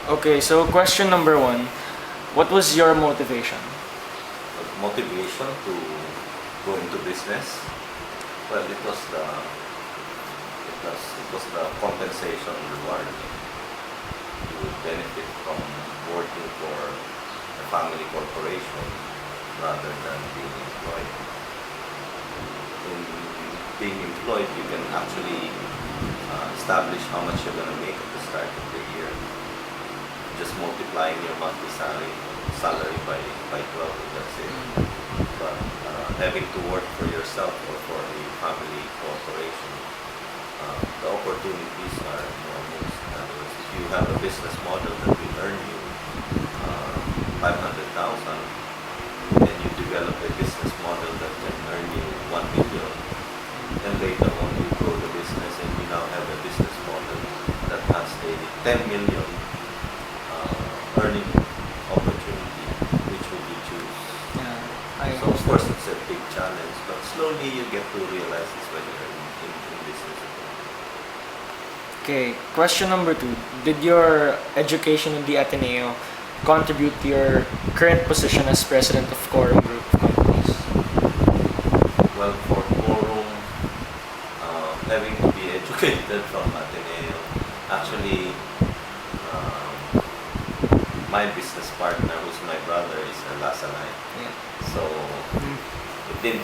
Okay, so question number one. What was your motivation? Motivation to go into business. Well, it was the compensation reward. You would benefit from working for a family corporation rather than being employed. In being employed, you can actually establish how much you're going to make at the start of the year. Just multiplying your monthly salary by 12, that's it. But having to work for yourself or for a family corporation, the opportunities are enormous. In other words, if you have a business model that will earn you 500,000, and you develop a business model that can earn you 1 million, and later on you grow the business and you now have a business model that has a 10 million earning opportunity, which would you choose? Yeah, So of course it's a big challenge, but slowly you get to realize this when you're in business. Okay, question number two. Did your education in the Ateneo contribute to your current position as president of Quorum Group of Companies? Well, for Quorum, having to be educated from Ateneo, actually my business partner, who's my brother, is a Lasanite. Yeah. So it didn't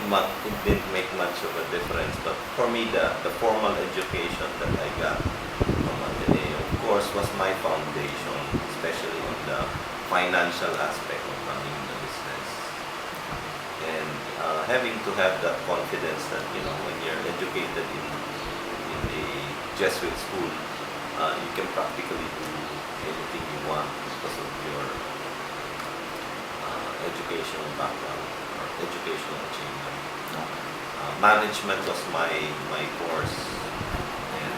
make much of a difference. But for me, the formal education that I got from Ateneo, of course, was my foundation, especially on the financial aspect of running the business. And having to have that confidence that, when you're educated in a Jesuit school, you can practically do anything you want because of your educational background or educational achievement. Management was my course, and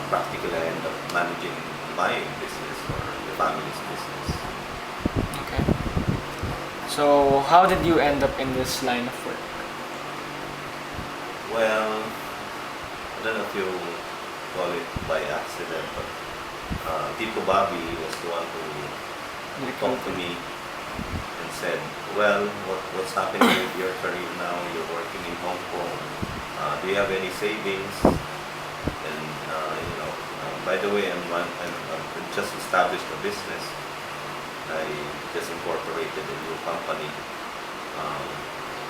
practically I ended up managing my business or the family's business. Okay. So, how did you end up in this line of work? Well, I don't know if you call it by accident, but Tito Bobby was the one who talked to me and said, well, what's happening with your career now? You're working in Hong Kong. Do you have any savings? And, by the way, I'm just established a business. I just incorporated a new company.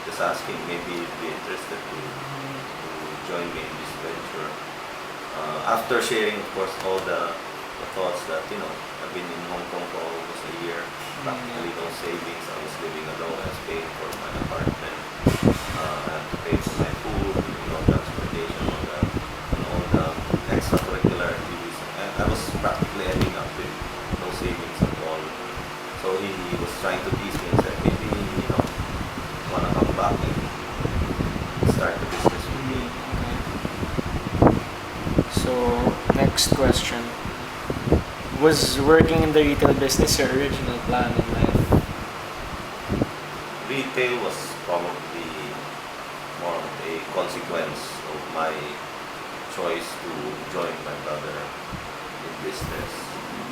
Just asking, maybe you'd be interested to join me in this venture. After sharing, of course, all the thoughts that, I've been in Hong Kong for almost a year, practically no savings. I was living alone. I was paying for my apartment. I had to pay for my food, transportation, and all the extracurricular activities. I was practically ending up with no savings at all. So he was trying to tease me and said, maybe, want to come back and start the business with me. So, next question. Was working in the retail business your original plan in life? Retail was probably more of a consequence of my choice to join my brother in business.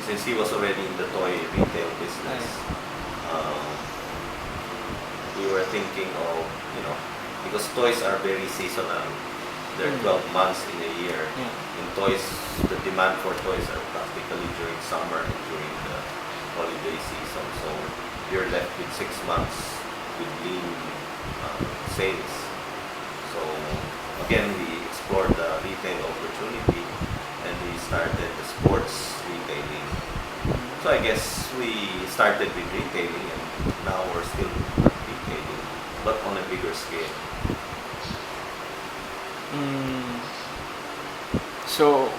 Since he was already in the toy retail business, we were thinking of, because toys are very seasonal. There are 12 months in a year. In toys, the demand for toys are practically during summer and during the holiday season. So you're left with 6 months with lean sales. So again, we explored the retail opportunity and we started the sports retailing. So I guess we started with retailing and now we're still retailing, but on a bigger scale. So,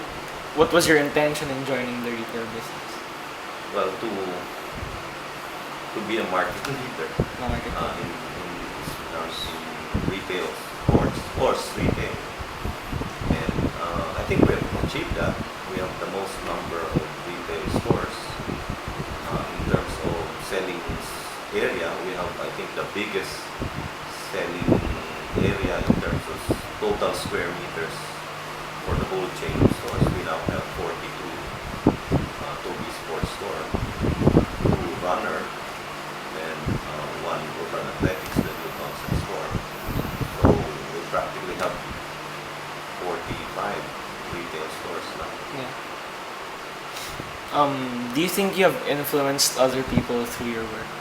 what was your intention in joining the retail business? Well, to be a market leader Market. in retail, sports retail. And I think we have achieved that. We have the most number of retail stores. In terms of selling area, we have, I think, the biggest selling area in terms of total square meters for the whole chain of stores. We now have 42 Toby Sports Store. Do you think you have influenced other people through your work?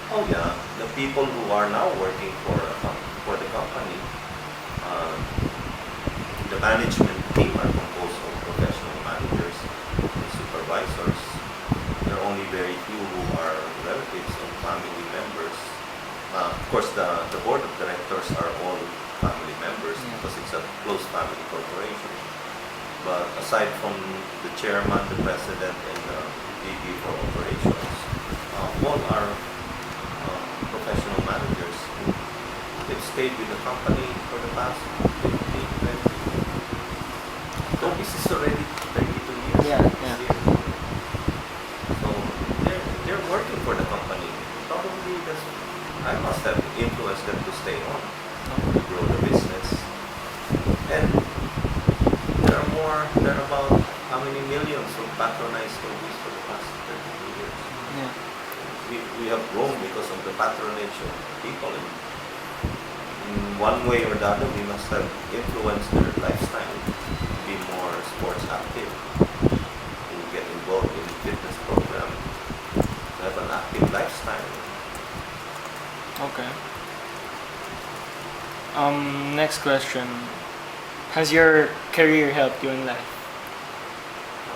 Oh yeah, the people who are now working for the company, uh, the management team are composed of professional managers and supervisors. There are only very few who are relatives and family members. Of course, the board of directors are all family members because it's a close family corporation. But aside from the chairman, the president, and the VP for operations, all are professional managers. They've stayed with the company for the past 15, 20. Toby's is already 32 years. Yeah, yeah. So they're working for the company. Probably I must have influenced them to stay on, to grow the business. And there are about how many millions of patronized Toby's for the past 32 years. Yeah. We have grown because of the patronage of people. In one way or the other, we must have influenced their lifestyle to be more sports active, to get involved in fitness program, to have an active lifestyle. Okay. Next question. Has your career helped you in life?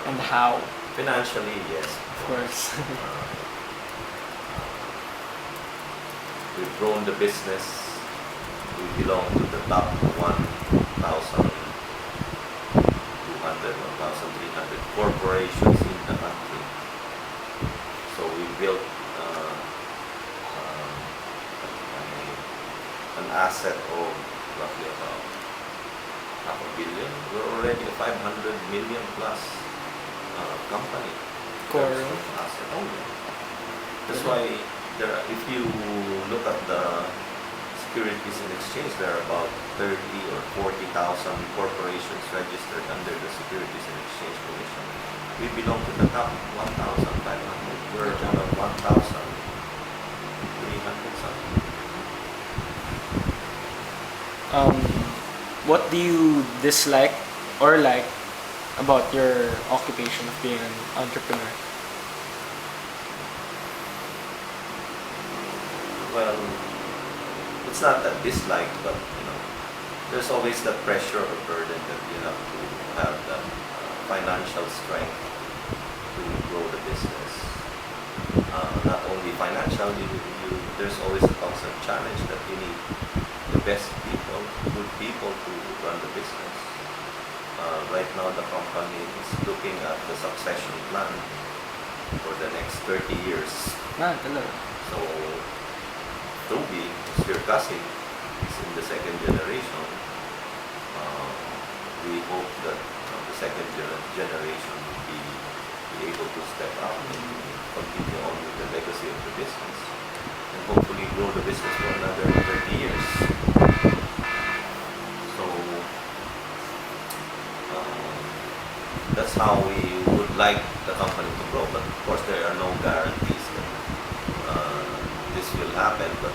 And how? Financially, yes. Of course. We've grown the business. We belong to the top 1,200, 1,300 corporations in the country. So we built an asset of roughly about $500 million. We're already a 500 million plus company. Core. Asset only. That's why if you look at the Securities and Exchange, there are about 30 or 40,000 corporations registered under the Securities and Exchange Commission. We belong to the top 1,500. We're one of 1,300 something. What do you dislike or like about your occupation of being an entrepreneur? Well, it's not that dislike, but there's always that pressure or burden that you have to have the financial strength to grow the business. Not only financially, there's always a constant challenge that you need the best people, good people to run the business. Right now, the company is looking at the succession plan for the next 30 years. So, Robbi, who's your cousin, is in the second generation. We hope that the second generation will be able to step up and continue on with the legacy of the business and hopefully grow the business for another 30 years. So that's how we would like the company to grow. But of course, there are no guarantees that this will happen. But